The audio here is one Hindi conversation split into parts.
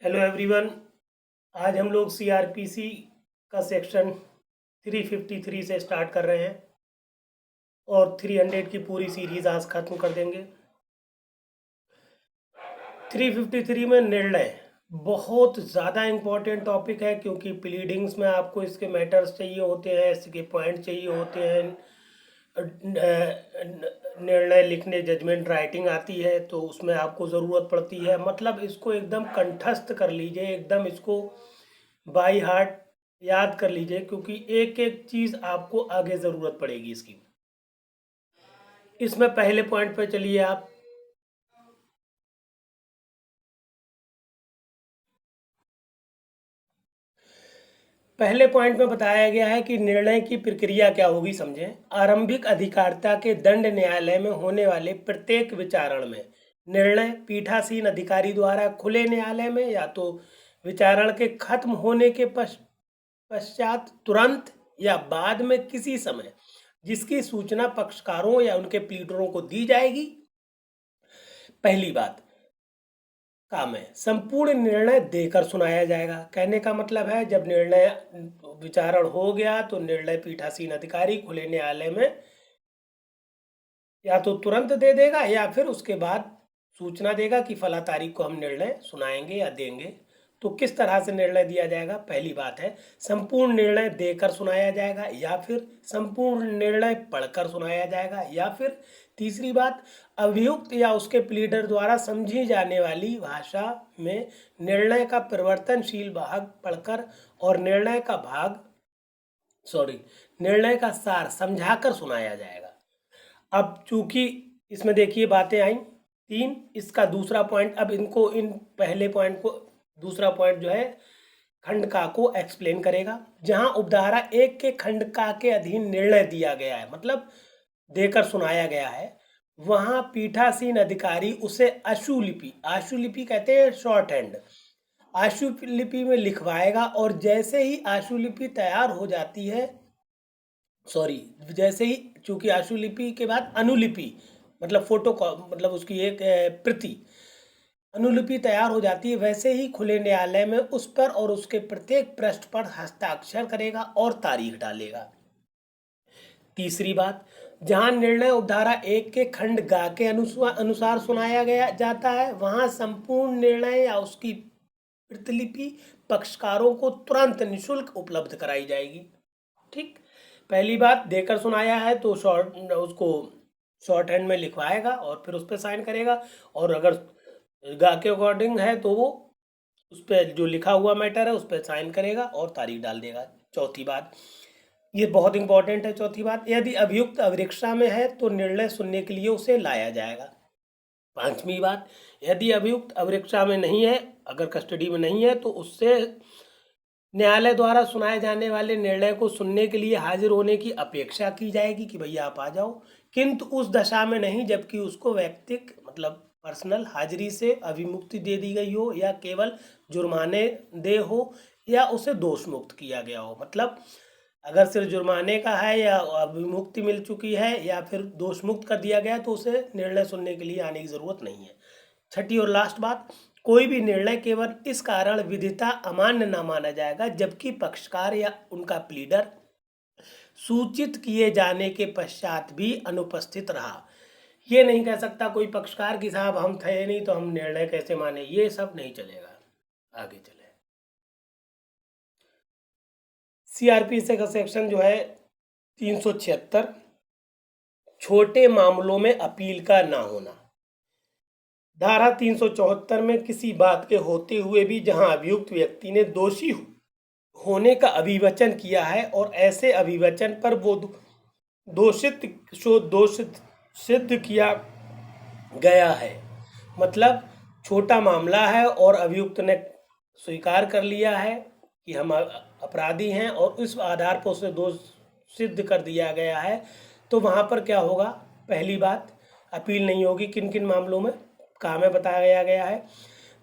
Hello everyone. आज हम लोग सीआरपीसी का सेक्शन 353 से स्टार्ट कर रहे हैं और 300 की पूरी सीरीज आज खत्म कर देंगे। 353 में निर्णय बहुत ज़्यादा इम्पोर्टेंट टॉपिक है, क्योंकि प्लीडिंग्स में आपको इसके मैटर्स चाहिए होते हैं, इसके पॉइंट चाहिए होते हैं। निर्णय लिखने जजमेंट राइटिंग आती है तो उसमें आपको ज़रूरत पड़ती है। मतलब इसको एकदम कंठस्थ कर लीजिए, एकदम इसको बाई हार्ट याद कर लीजिए, क्योंकि एक एक चीज़ आपको आगे ज़रूरत पड़ेगी इसकी। इसमें पहले पॉइंट पे चलिए आप। पहले पॉइंट में बताया गया है कि निर्णय की प्रक्रिया क्या होगी, समझें। आरंभिक अधिकारिता के दंड न्यायालय में होने वाले प्रत्येक विचारण में निर्णय पीठासीन अधिकारी द्वारा खुले न्यायालय में या तो विचारण के खत्म होने के पश्चात, तुरंत या बाद में किसी समय जिसकी सूचना पक्षकारों या उनके प्लीडरों को दी जाएगी। पहली बात काम है, संपूर्ण निर्णय देकर सुनाया जाएगा। कहने का मतलब है, जब निर्णय विचारण हो गया तो निर्णय पीठासीन अधिकारी खुले न्यायालय में या तो तुरंत दे देगा या फिर उसके बाद सूचना देगा कि फला तारीख को हम निर्णय सुनाएंगे या देंगे। तो किस तरह से निर्णय दिया जाएगा? पहली बात है, संपूर्ण निर्णय देकर सुनाया जाएगा या फिर संपूर्ण निर्णय पढ़कर सुनाया जाएगा, या फिर तीसरी बात, अभियुक्त या उसके प्लीडर द्वारा समझी जाने वाली भाषा में निर्णय का परिवर्तनशील भाग पढ़कर और निर्णय का सार समझाकर सुनाया जाएगा। अब चूंकि इसमें देखिए बातें आई तीन, इसका दूसरा पॉइंट, अब इनको इन पहले पॉइंट को दूसरा पॉइंट जो है खंडका को एक्सप्लेन करेगा। जहां उपधारा 1 के खंडका के अधीन निर्णय दिया गया है, मतलब देकर सुनाया गया है, वहां पीठासीन अधिकारी उसे आशुलिपि कहते हैं, शॉर्ट हैंड आशुलिपि में लिखवाएगा। और जैसे ही आशुलिपि तैयार हो जाती है, जैसे ही, चूंकि आशुलिपि के बाद अनुलिपि मतलब मतलब उसकी एक प्रति अनुलिपि तैयार हो जाती है, वैसे ही खुले न्यायालय में उस पर और उसके प्रत्येक पृष्ठ पर हस्ताक्षर करेगा और तारीख डालेगा। तीसरी बात, जहां निर्णय उपधारा 1 के खंड गा के अनुसार सुनाया गया जाता है, वहां संपूर्ण निर्णय या उसकी प्रतिलिपि पक्षकारों को तुरंत निशुल्क उपलब्ध कराई जाएगी। ठीक, पहली बात, देकर सुनाया है तो उसको शॉर्ट हैंड में लिखवाएगा और फिर उस पर साइन करेगा, और अगर गा के अकॉर्डिंग है तो वो उस पर जो लिखा हुआ मैटर है उस पर साइन करेगा और तारीख डाल देगा। चौथी बात, ये बहुत इंपॉर्टेंट है, चौथी बात, यदि अभियुक्त अभिरक्षा में है तो निर्णय सुनने के लिए उसे लाया जाएगा। पांचवी बात, यदि अभियुक्त अभिरक्षा में नहीं है, अगर कस्टडी में नहीं है, तो उससे न्यायालय द्वारा सुनाए जाने वाले निर्णय को सुनने के लिए हाजिर होने की अपेक्षा की जाएगी कि भैया आप आ जाओ, किंतु उस दशा में नहीं जबकि उसको व्यक्तिक मतलब पर्सनल हाजिरी से अभिमुक्ति दे दी गई हो, या केवल जुर्माने दे हो, या उसे दोष मुक्त किया गया हो। मतलब अगर सिर्फ जुर्माने का है या अभिमुक्ति मिल चुकी है या फिर दोष मुक्त कर दिया गया, तो उसे निर्णय सुनने के लिए आने की जरूरत नहीं है। छठी और लास्ट बात, कोई भी निर्णय केवल इस कारण विधिता अमान्य न माना जाएगा जबकि पक्षकार या उनका प्लीडर सूचित किए जाने के पश्चात भी अनुपस्थित रहा। ये नहीं कह सकता कोई पक्षकार कि साहब हम थे नहीं तो हम निर्णय कैसे माने, ये सब नहीं चलेगा। आगे चले, सीआरपीसी का सेक्शन जो है 376, छोटे मामलों में अपील का ना होना। धारा 374 में किसी बात के होते हुए भी जहां अभियुक्त व्यक्ति ने दोषी होने का अभिवचन किया है और ऐसे अभिवचन पर वो दोषित सिद्ध किया गया है, मतलब छोटा मामला है और अभियुक्त ने स्वीकार कर लिया है कि हम अपराधी हैं और इस आधार पर उसे दोष सिद्ध कर दिया गया है, तो वहाँ पर क्या होगा? पहली बात, अपील नहीं होगी। किन किन मामलों में काम में बताया गया है?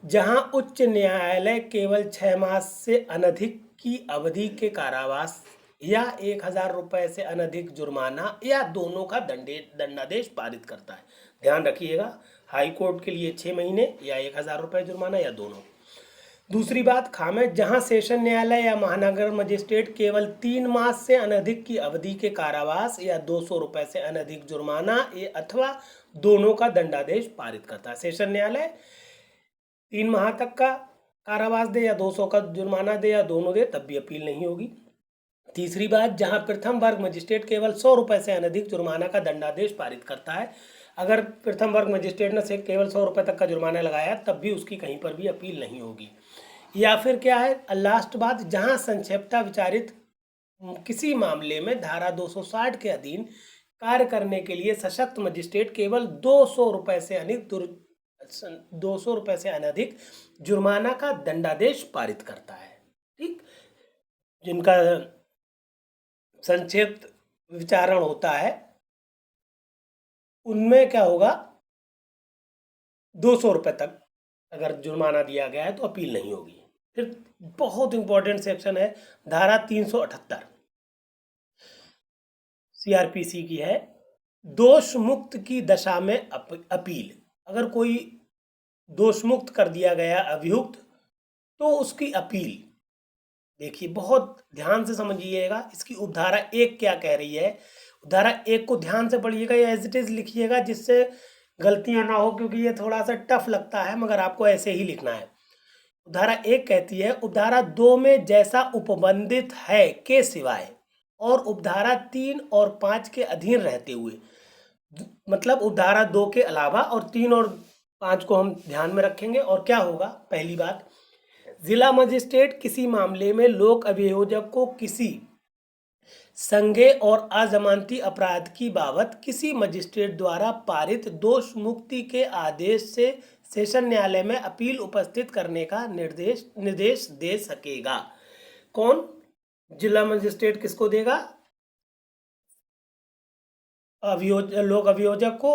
जहां उच्च न्यायालय केवल 6 माह से अनधिक की अवधि के कारावास या 1,000 रुपये से अनधिक जुर्माना या दोनों का दंडादेश पारित करता है। ध्यान रखिएगा, हाई कोर्ट के लिए 6 महीने या 1,000 रुपये जुर्माना या दोनों। दूसरी बात खामे, जहां सेशन न्यायालय या महानगर मजिस्ट्रेट केवल 3 मास से अनधिक की अवधि के कारावास या 200 रुपए से अनधिक जुर्माना अथवा दोनों का दंडादेश पारित करता है। सेशन न्यायालय 3 माह तक का कारावास दे या 200 का जुर्माना दे या दोनों दे, तब भी अपील नहीं होगी। तीसरी बात, जहां प्रथम वर्ग मजिस्ट्रेट केवल 100 रुपए से अनधिक जुर्माना का दंडादेश पारित करता है, अगर प्रथम वर्ग मजिस्ट्रेट ने से केवल 100 रुपए तक का जुर्माना लगाया तब भी उसकी कहीं पर भी अपील नहीं होगी। या फिर क्या है, लास्ट बात, जहां संक्षेपता विचारित किसी मामले में धारा 260 के अधीन कार्य करने के लिए सशक्त मजिस्ट्रेट केवल 200 रुपए से अनधिक जुर्माना का दंडादेश पारित करता है। ठीक, जिनका संक्षिप्त विचारण होता है उनमें क्या होगा, 200 रुपए तक अगर जुर्माना दिया गया है तो अपील नहीं होगी। फिर बहुत इंपॉर्टेंट सेक्शन है, धारा 378 सीआरपीसी की है, दोष मुक्त की दशा में अपील। अगर कोई दोष मुक्त कर दिया गया अभियुक्त तो उसकी अपील, देखिए बहुत ध्यान से समझिएगा, इसकी उपधारा 1 क्या कह रही है। उपधारा 1 को ध्यान से पढ़िएगा या एज इट इज लिखिएगा जिससे गलतियां ना हो, क्योंकि ये थोड़ा सा टफ लगता है मगर आपको ऐसे ही लिखना है। उपधारा 1 कहती है, उपधारा 2 में जैसा उपबंधित है के सिवाय और उपधारा 3 और 5 के अधीन रहते हुए, मतलब उपधारा 2 के अलावा, और 3 और 5 को हम ध्यान में रखेंगे। और क्या होगा, पहली बात, जिला मजिस्ट्रेट किसी मामले में लोक अभियोजक को किसी संज्ञेय और अजमानती अपराध की बाबत किसी मजिस्ट्रेट द्वारा पारित दोष मुक्ति के आदेश से सेशन न्यायालय में अपील उपस्थित करने का निर्देश दे सकेगा। कौन? जिला मजिस्ट्रेट किसको देगा? लोक अभियोजक को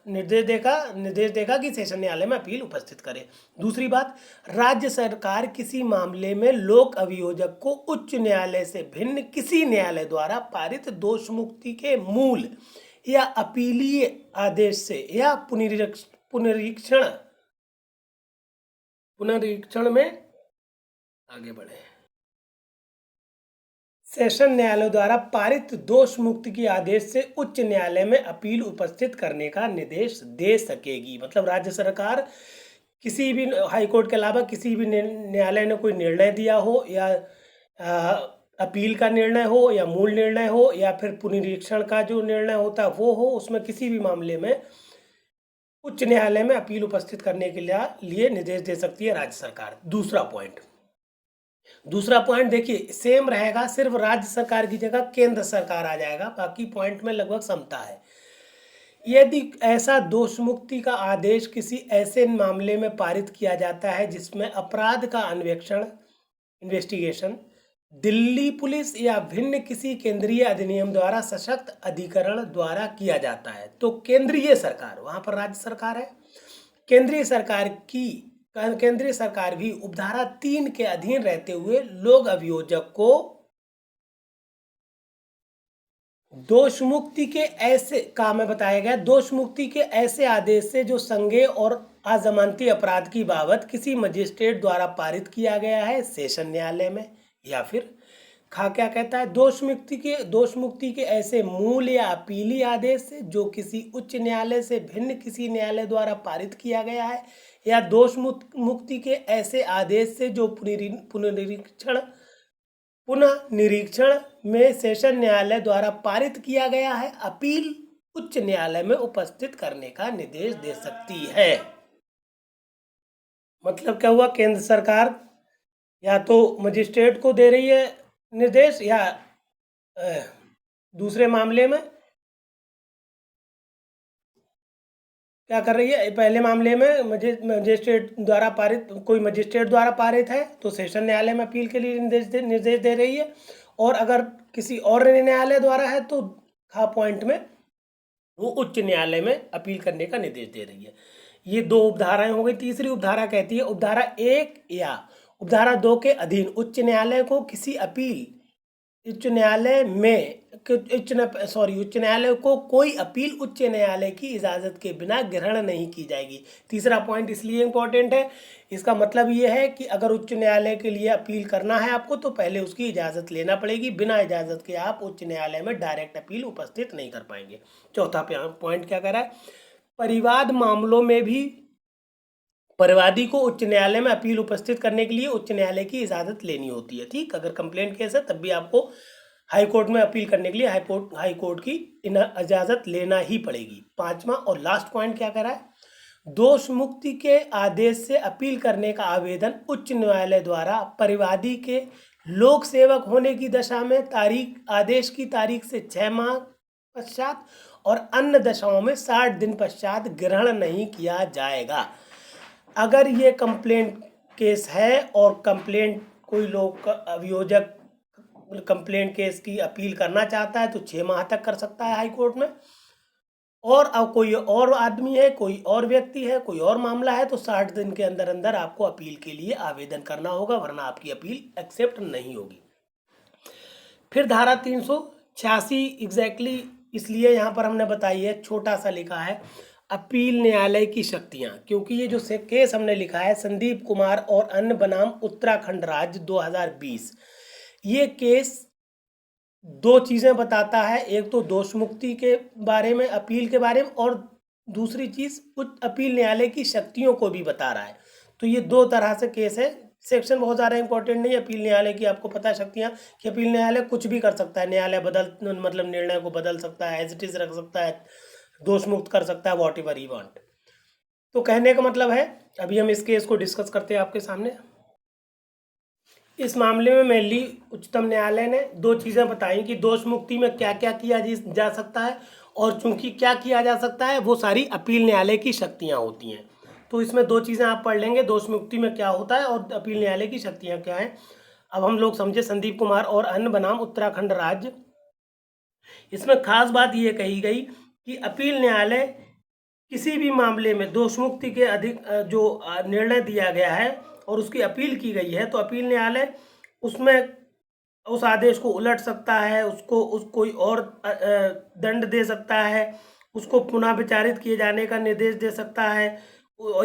निर्देश देगा कि सेशन न्यायालय में अपील उपस्थित करे। दूसरी बात, राज्य सरकार किसी मामले में लोक अभियोजक को उच्च न्यायालय से भिन्न किसी न्यायालय द्वारा पारित दोष मुक्ति के मूल या अपीलीय आदेश से या पुनरीक्षण में आगे बढ़े, सेशन न्यायालय द्वारा पारित दोष मुक्ति की आदेश से उच्च न्यायालय में अपील उपस्थित करने का निर्देश दे सकेगी। मतलब राज्य सरकार किसी भी हाईकोर्ट के अलावा किसी भी न्यायालय ने कोई निर्णय दिया हो या अपील का निर्णय हो या मूल निर्णय हो या फिर पुनरीक्षण का जो निर्णय होता है वो हो, उसमें किसी भी मामले में उच्च न्यायालय में अपील उपस्थित करने के लिए निर्देश दे सकती है राज्य सरकार। दूसरा पॉइंट देखिए सेम रहेगा, सिर्फ राज्य सरकार की जगह केंद्र सरकार आ जाएगा, बाकी पॉइंट में लगभग समता है। यदि ऐसा दोष मुक्ति का आदेश किसी ऐसे मामले में पारित किया जाता है जिसमें अपराध का अन्वेषण इन्वेस्टिगेशन दिल्ली पुलिस या भिन्न किसी केंद्रीय अधिनियम द्वारा सशक्त अधिकरण द्वारा किया जाता है, तो केंद्रीय सरकार, वहां पर राज्य सरकार है, केंद्रीय सरकार भी उपधारा 3 के अधीन रहते हुए लोक अभियोजक को दोष मुक्ति के ऐसे काम में बताया गया दोष मुक्ति के ऐसे आदेश से जो संज्ञेय और अजमानती अपराध की बाबत किसी मजिस्ट्रेट द्वारा पारित किया गया है सेशन न्यायालय में, या फिर क्या कहता है, दोष मुक्ति के ऐसे मूल या अपीली आदेश से जो किसी उच्च न्यायालय से भिन्न किसी न्यायालय द्वारा पारित किया गया है, या दोष मुक्ति के ऐसे आदेश से जो पुनः निरीक्षण में सेशन न्यायालय द्वारा पारित किया गया है, अपील उच्च न्यायालय में उपस्थित करने का निर्देश दे सकती है। मतलब क्या हुआ, केंद्र सरकार या तो मजिस्ट्रेट को दे रही है निर्देश, या दूसरे मामले में क्या कर रही है, पहले मामले में मजिस्ट्रेट द्वारा पारित है तो सेशन न्यायालय में अपील के लिए निर्देश दे रही है, और अगर किसी और न्यायालय द्वारा है तो पॉइंट में वो उच्च न्यायालय में अपील करने का निर्देश दे रही है। ये 2 उपधाराएं हो गई। तीसरी उपधारा कहती है, उपधारा 1 या उपधारा 2 के अधीन उच्च न्यायालय उच्च न्यायालय को कोई अपील उच्च न्यायालय की इजाज़त के बिना ग्रहण नहीं की जाएगी। तीसरा पॉइंट इसलिए इम्पोर्टेंट है, इसका मतलब ये है कि अगर उच्च न्यायालय के लिए अपील करना है आपको तो पहले उसकी इजाज़त लेना पड़ेगी। बिना इजाज़त के आप उच्च न्यायालय में डायरेक्ट अपील उपस्थित नहीं कर पाएंगे। चौथा पॉइंट क्या कह रहा है, परिवाद मामलों में भी परिवादी को उच्च न्यायालय में अपील उपस्थित करने के लिए उच्च न्यायालय की इजाज़त लेनी होती है। ठीक, अगर कंप्लेंट केस है तब भी आपको हाई कोर्ट में अपील करने के लिए हाई कोर्ट की इजाज़त लेना ही पड़ेगी। पांचवा और लास्ट पॉइंट क्या कह रहा है, दोष मुक्ति के आदेश से अपील करने का आवेदन उच्च न्यायालय द्वारा परिवादी के लोक सेवक होने की दशा में आदेश की तारीख से 6 माह पश्चात और अन्य दशाओं में 60 दिन पश्चात ग्रहण नहीं किया जाएगा। अगर ये कंप्लेंट केस है और कंप्लेंट कोई लोग अभियोजक कंप्लेंट केस की अपील करना चाहता है तो 6 माह तक कर सकता है हाई कोर्ट में, और अब कोई और आदमी है, कोई और व्यक्ति है, कोई और मामला है तो 60 दिन के अंदर अंदर आपको अपील के लिए आवेदन करना होगा, वरना आपकी अपील एक्सेप्ट नहीं होगी। फिर धारा 386 एग्जैक्टली इसलिए यहाँ पर हमने बताई है, छोटा सा लिखा है अपील न्यायालय की शक्तियाँ, क्योंकि ये जो केस हमने लिखा है संदीप कुमार और अन्य बनाम उत्तराखंड राज्य 2020, ये केस 2 चीज़ें बताता है। एक तो दोष मुक्ति के बारे में, अपील के बारे में, और दूसरी चीज़ उच्च अपील न्यायालय की शक्तियों को भी बता रहा है। तो ये 2 तरह से केस है। सेक्शन बहुत ज़्यादा इंपॉर्टेंट नहीं है। अपील न्यायालय की आपको पता है शक्तियाँ कि अपील न्यायालय कुछ भी कर सकता है, न्यायालय मतलब निर्णय को बदल सकता है, एज इट इज रख सकता है, दोष मुक्त कर सकता है, वॉट एवर ही वांट। तो कहने का मतलब है, अभी हम इस केस को डिस्कस करते हैं आपके सामने। इस मामले में मेनली उच्चतम न्यायालय ने 2 चीज़ें बताई कि दोष मुक्ति में क्या क्या किया जा सकता है, और चूंकि क्या किया जा सकता है वो सारी अपील न्यायालय की शक्तियाँ होती हैं। तो इसमें 2 चीज़ें आप पढ़ लेंगे, दोष मुक्ति में क्या होता है और अपील न्यायालय की शक्तियाँ क्या हैं। अब हम लोग समझे संदीप कुमार और अन्य बनाम उत्तराखंड राज्य। इसमें खास बात ये कही गई कि अपील न्यायालय किसी भी मामले में दोष मुक्ति के जो निर्णय दिया गया है और उसकी अपील की गई है, तो अपील न्यायालय उसमें उस आदेश को उलट सकता है, उसको कोई और दंड दे सकता है, उसको पुनः विचारित किए जाने का निर्देश दे सकता है,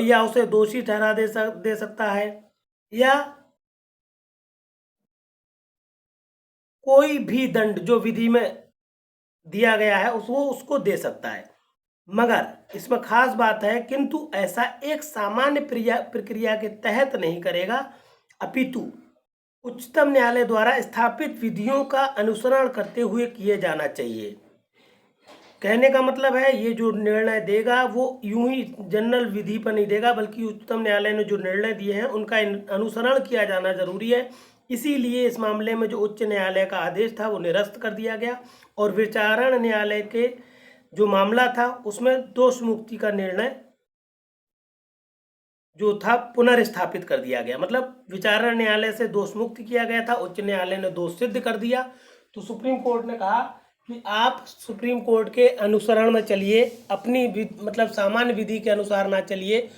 या उसे दोषी ठहरा दे सकता है, या कोई भी दंड जो विधि में दिया गया है उसको दे सकता है। मगर इसमें खास बात है, किंतु ऐसा एक सामान्य प्रक्रिया के तहत नहीं करेगा, अपितु उच्चतम न्यायालय द्वारा स्थापित विधियों का अनुसरण करते हुए किए जाना चाहिए। कहने का मतलब है, ये जो निर्णय देगा वो यूं ही जनरल विधि पर नहीं देगा, बल्कि उच्चतम न्यायालय ने जो निर्णय दिए हैं उनका अनुसरण किया जाना जरूरी है। इसीलिए इस मामले में जो उच्च न्यायालय का आदेश था वो निरस्त कर दिया गया, और विचारण न्यायालय के जो मामला था उसमें दोष मुक्ति का निर्णय जो था पुनर्स्थापित कर दिया गया। मतलब विचारण न्यायालय से दोष मुक्त किया गया था, उच्च न्यायालय ने दोष सिद्ध कर दिया, तो सुप्रीम कोर्ट ने कहा कि आप सुप्रीम कोर्ट के अनुसरण में चलिए, अपनी मतलब सामान्य विधि के अनुसार ना चलिए।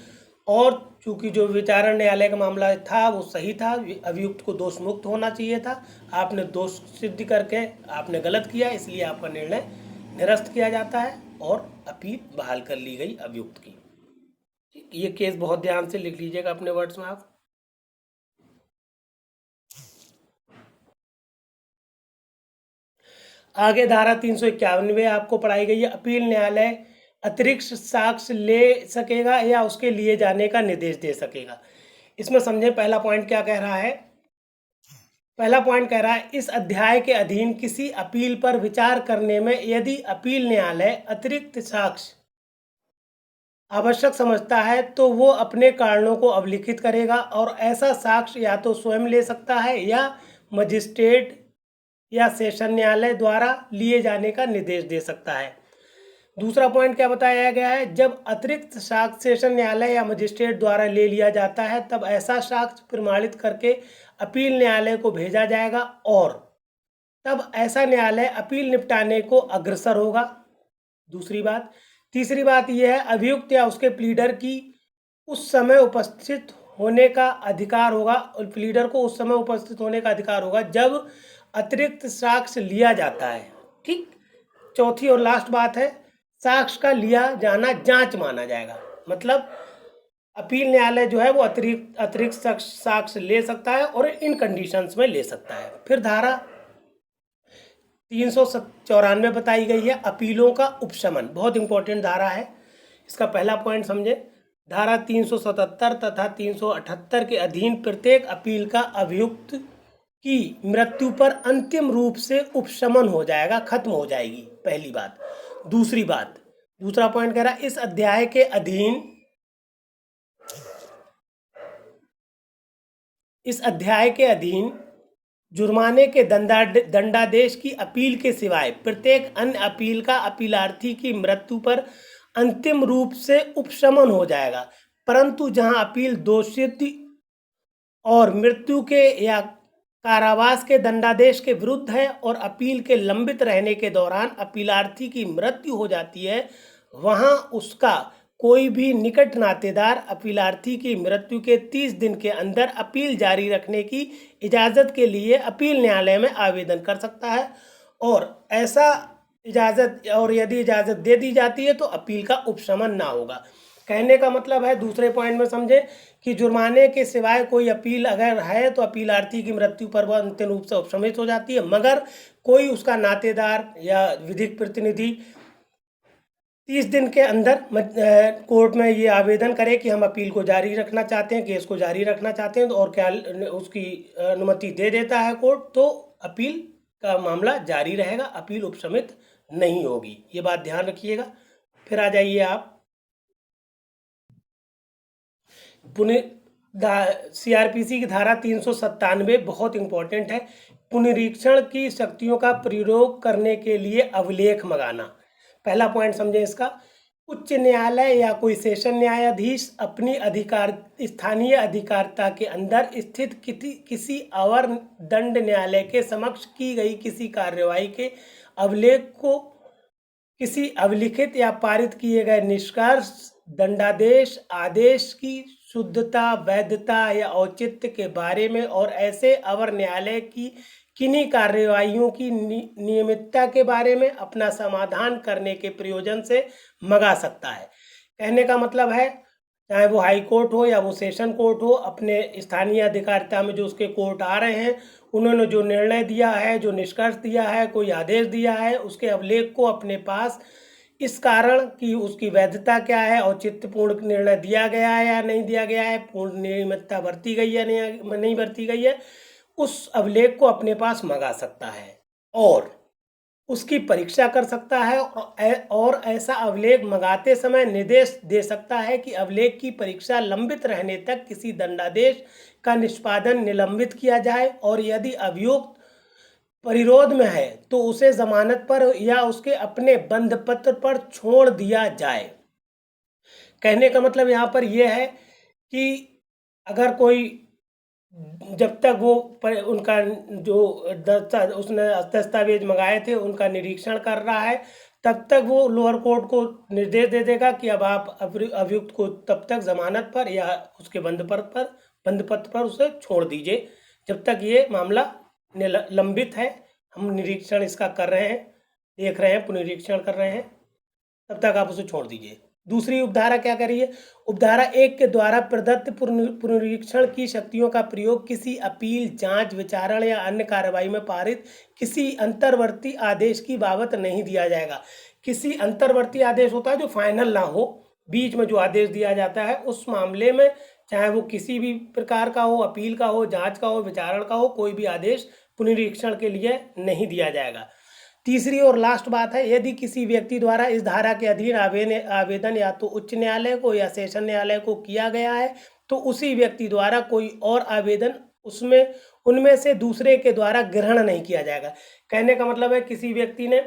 और चूंकि जो विचारण न्यायालय का मामला था वो सही था, अभियुक्त को दोष मुक्त होना चाहिए था, आपने दोष सिद्ध करके आपने गलत किया, इसलिए आपका निर्णय निरस्त किया जाता है और अपील बहाल कर ली गई अभियुक्त की। ये केस बहुत ध्यान से लिख लीजिएगा अपने वर्ड्स में आप। आगे धारा 351 आपको पढ़ाई गई है, अपील न्यायालय अतिरिक्त साक्ष्य ले सकेगा या उसके लिए जाने का निर्देश दे सकेगा। इसमें समझे पहला पॉइंट क्या कह रहा है। पहला पॉइंट कह रहा है, इस अध्याय के अधीन किसी अपील पर विचार करने में यदि अपील न्यायालय अतिरिक्त साक्ष्य आवश्यक समझता है तो वो अपने कारणों को अवलिखित करेगा, और ऐसा साक्ष्य या तो स्वयं ले सकता है या मजिस्ट्रेट या सेशन न्यायालय द्वारा लिए जाने का निर्देश दे सकता है। दूसरा पॉइंट क्या बताया गया है, जब अतिरिक्त साक्ष्य सेशन न्यायालय या मजिस्ट्रेट द्वारा ले लिया जाता है तब ऐसा साक्ष्य प्रमाणित करके अपील न्यायालय को भेजा जाएगा, और तब ऐसा न्यायालय अपील निपटाने को अग्रसर होगा। दूसरी बात। तीसरी बात यह है, अभियुक्त या उसके प्लीडर की उस समय उपस्थित होने का अधिकार होगा, और प्लीडर को उस समय उपस्थित होने का अधिकार होगा जब अतिरिक्त साक्ष्य लिया जाता है। ठीक। चौथी और लास्ट बात है, साक्ष्य का लिया जाना जांच माना जाएगा। मतलब अपील न्यायालय जो है वो अतिरिक्त साक्ष्य ले सकता है और इन कंडीशंस में ले सकता है। फिर धारा 394 बताई गई है, अपीलों का उपशमन। बहुत इंपॉर्टेंट धारा है, इसका पहला पॉइंट समझे। धारा 377 तथा 378 के अधीन प्रत्येक अपील का अभियुक्त की मृत्यु पर अंतिम रूप से उपशमन हो जाएगा, खत्म हो जाएगी, पहली बात। दूसरा पॉइंट कह रहा है, इस अध्याय के अधीन जुर्माने के दंडादेश की अपील के सिवाय प्रत्येक अन्य अपील का अपीलार्थी की मृत्यु पर अंतिम रूप से उपशमन हो जाएगा, परंतु जहां अपील दोषी और मृत्यु के या कारावास के दंडादेश के विरुद्ध है और अपील के लंबित रहने के दौरान अपीलार्थी की मृत्यु हो जाती है, वहां उसका कोई भी निकट नातेदार अपीलार्थी की मृत्यु के 30 दिन के अंदर अपील जारी रखने की इजाज़त के लिए अपील न्यायालय में आवेदन कर सकता है, और यदि इजाज़त दे दी जाती है तो अपील का उपशमन ना होगा। कहने का मतलब है, दूसरे पॉइंट में समझे कि जुर्माने के सिवाय कोई अपील अगर है तो अपीलार्थी की मृत्यु पर वह अंतिम रूप से उपशमित हो जाती है, मगर कोई उसका नातेदार या विधिक प्रतिनिधि 30 दिन के अंदर कोर्ट में ये आवेदन करे कि हम अपील को जारी रखना चाहते हैं, केस को जारी रखना चाहते हैं, तो और क्या उसकी अनुमति दे देता है कोर्ट, तो अपील का मामला जारी रहेगा, अपील उपशमित नहीं होगी। ये बात ध्यान रखिएगा। फिर आ जाइए आप सीआरपीसी की धारा 397 बहुत इंपॉर्टेंट है। पुनरीक्षण की शक्तियों का प्रयोग करने के लिए अभिलेख मंगाना। पहला पॉइंट समझें इसका, उच्च न्यायालय या कोई सेशन न्यायाधीश अपनी स्थानीय अधिकारिता के अंदर स्थित किसी अवर दंड न्यायालय के समक्ष की गई किसी कार्यवाही के अभिलेख को किसी अभिलिखित या पारित किए गए निष्कर्ष, दंडादेश, आदेश की शुद्धता, वैधता या औचित्य के बारे में और ऐसे अवर न्यायालय की किन्हीं कार्यवाहियों की नियमितता के बारे में अपना समाधान करने के प्रयोजन से मंगा सकता है। कहने का मतलब है, चाहे वो हाई कोर्ट हो या वो सेशन कोर्ट हो, अपने स्थानीय अधिकारिता में जो उसके कोर्ट आ रहे हैं, उन्होंने जो निर्णय दिया है, जो निष्कर्ष दिया है, कोई आदेश दिया है, उसके अभिलेख को अपने पास इस कारण कि उसकी वैधता क्या है, औचित्यपूर्ण निर्णय दिया गया है या नहीं दिया गया है, पूर्ण नियमितता बरती गई है नहीं बरती गई है, उस अभिलेख को अपने पास मंगा सकता है और उसकी परीक्षा कर सकता है, और ऐसा अभिलेख मंगाते समय निर्देश दे सकता है कि अभिलेख की परीक्षा लंबित रहने तक किसी दंडादेश का निष्पादन निलंबित किया जाए, और यदि अभियुक्त परिरोध में है तो उसे जमानत पर या उसके अपने बंधपत्र पर छोड़ दिया जाए। कहने का मतलब यहाँ पर यह है कि अगर कोई, जब तक वो उनका जो उसने दस्तावेज मंगाए थे उनका निरीक्षण कर रहा है, तब तक वो लोअर कोर्ट को निर्देश दे देगा कि अब आप अभियुक्त को तब तक जमानत पर या उसके बंधपत्र पर उसे छोड़ दीजिए, जब तक ये मामला लंबित है, हम निरीक्षण इसका कर रहे हैं, देख रहे हैं, पुनरीक्षण कर रहे हैं, तब तक आप उसे छोड़ दीजिए। दूसरी उपधारा क्या कर रही है, उपधारा 1 के द्वारा प्रदत्त पुनरीक्षण की शक्तियों का प्रयोग किसी अपील, जांच, विचारण या अन्य कार्रवाई में पारित किसी अंतर्वर्ती आदेश की बाबत नहीं दिया जाएगा। किसी अंतर्वर्ती आदेश होता है जो फाइनल ना हो, बीच में जो आदेश दिया जाता है, उस मामले में चाहे वो किसी भी प्रकार का हो, अपील का हो, जांच का हो, विचारण का हो, कोई भी आदेश पुनरीक्षण के लिए नहीं दिया जाएगा। तीसरी और लास्ट बात है, यदि किसी व्यक्ति द्वारा इस धारा के अधीन आवेदन या तो उच्च न्यायालय को या सेशन न्यायालय को किया गया है, तो उसी व्यक्ति द्वारा कोई और आवेदन उनमें से दूसरे के द्वारा ग्रहण नहीं किया जाएगा। कहने का मतलब है, किसी व्यक्ति ने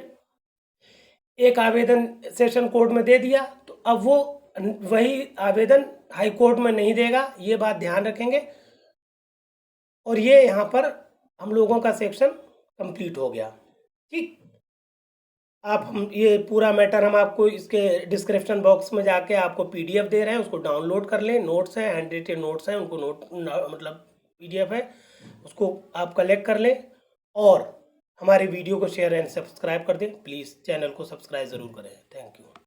एक आवेदन सेशन कोर्ट में दे दिया, तो अब वो वही आवेदन हाई कोर्ट में नहीं देगा, ये बात ध्यान रखेंगे। और ये यहाँ पर हम लोगों का सेक्शन कंप्लीट हो गया। ठीक, आप ये पूरा मैटर हम आपको इसके डिस्क्रिप्शन बॉक्स में जाके आपको PDF दे रहे हैं, उसको डाउनलोड कर लें। नोट्स हैं, हैंड रिटेन नोट्स हैं, उनको मतलब PDF है, उसको आप कलेक्ट कर लें और हमारे वीडियो को शेयर एंड सब्सक्राइब कर दें। प्लीज़ चैनल को सब्सक्राइब ज़रूर करें। Thank you.